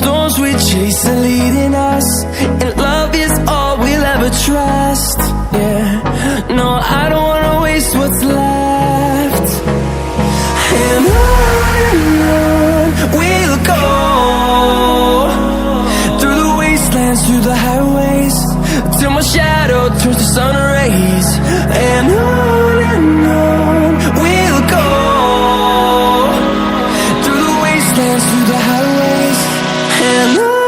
storms we chase are leading us, and love is all we'll ever trust. Yeah, no, I don't wanna waste what's left. And on we'll go, through the wastelands, through the highways, till my shadow turns to sun rays. And on we'll go, through the wastelands, through the highways, and on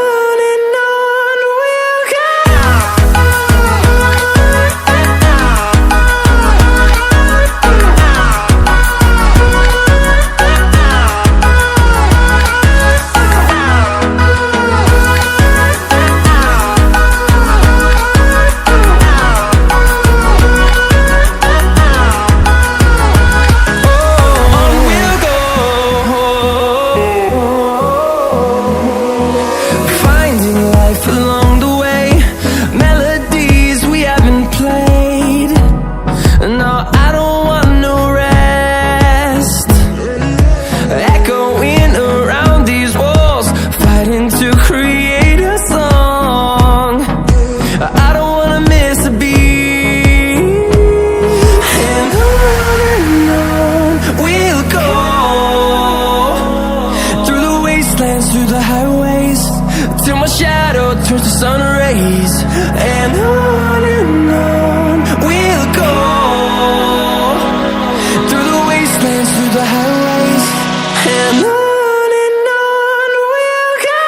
we'll go. Through the highways, till my shadow turns to sun rays. And on we'll go, through the wastelands, through the highways, and on we'll go.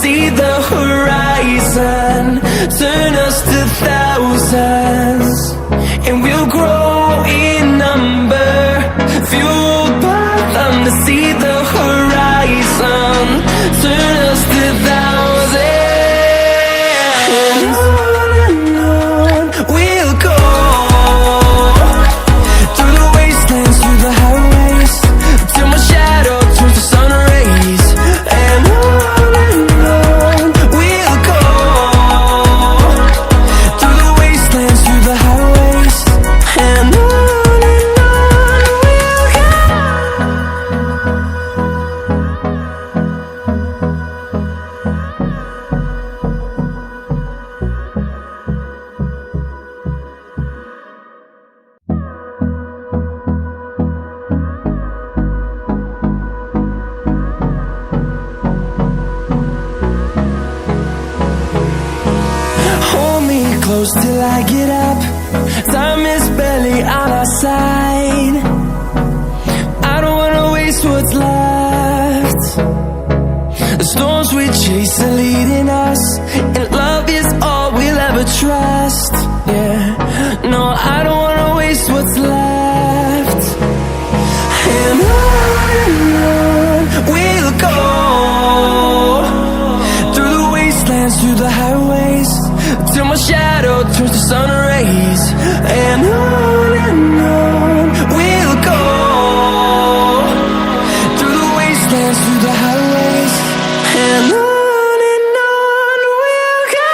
See the horizon, turn us to thousands, and we'll grow in number, fueled by them. To see the horizon, turn us to thousands, and on we'll go, through the wastelands, through the highways, till my shadow turns to sun rays. And close till I get up, time is barely on our side. I don't wanna waste what's left. The storms we chase are leading us, and love is all we'll ever trust. Yeah, no, I don't wanna waste what's left. And on we'll go, through the wastelands, through the highways, till my shadow turns to sun rays. And on we'll go, through the wastelands, through the highways, and on we'll go.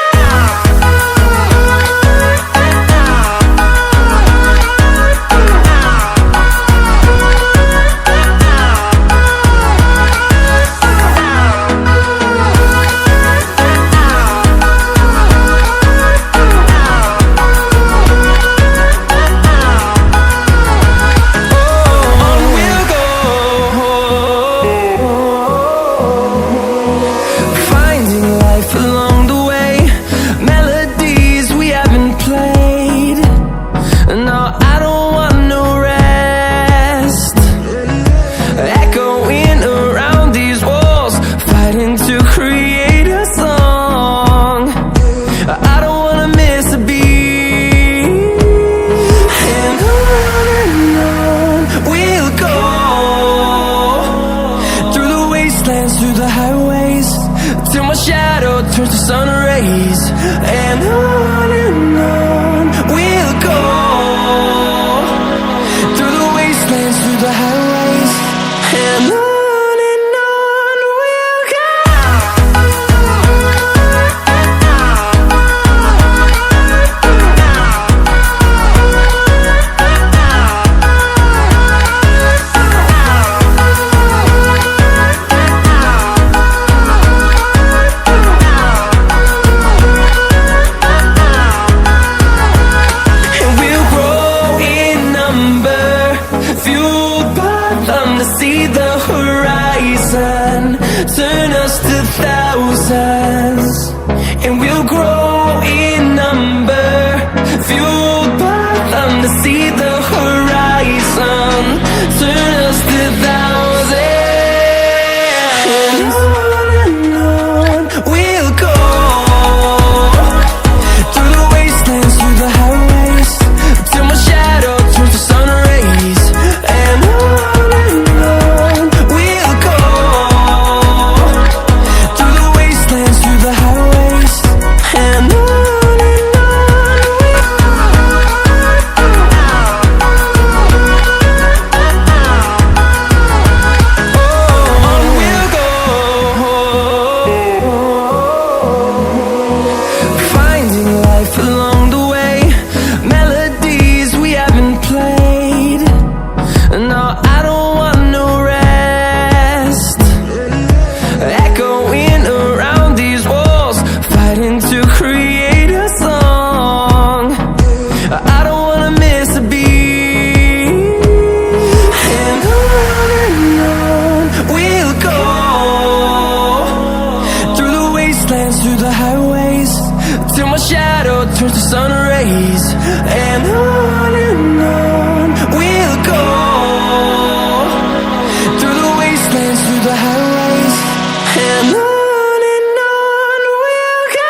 horizon, turn us to thousands, and we'll grow in number, fueled by them to see the horizon, turn us to thousands. And on we'll go, through the wastelands, through the highways, till my shadow turns to sun rays. And on we'll go, through the wastelands, through the highways, and on we'll go, finding life along the way, melodies we haven't played. No, I don't want no rest, echoing around these walls, fighting to create a song. I don't wanna miss a beat. And on we'll go, through the wastelands, through the highways, till my shadow turns to sun rays. And on we'll go, through the wastelands, through the highways, and on we'll go.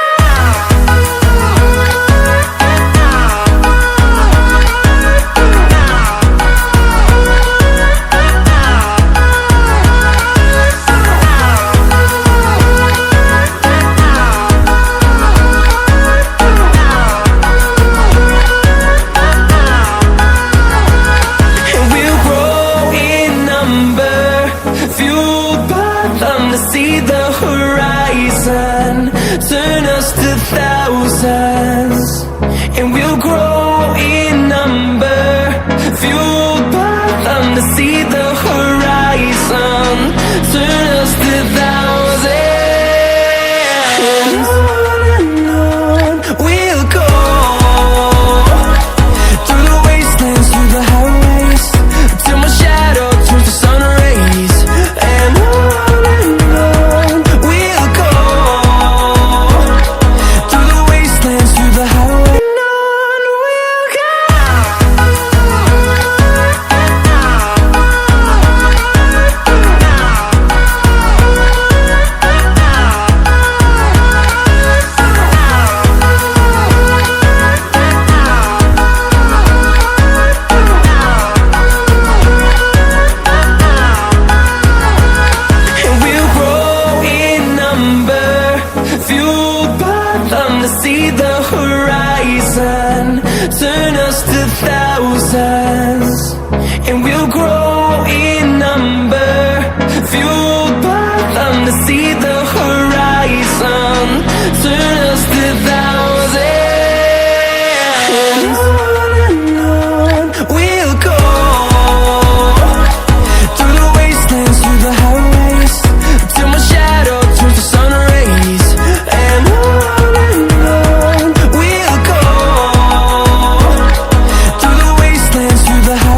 And we'll grow in number, fueled by them to see the horizon, turn us to thousands.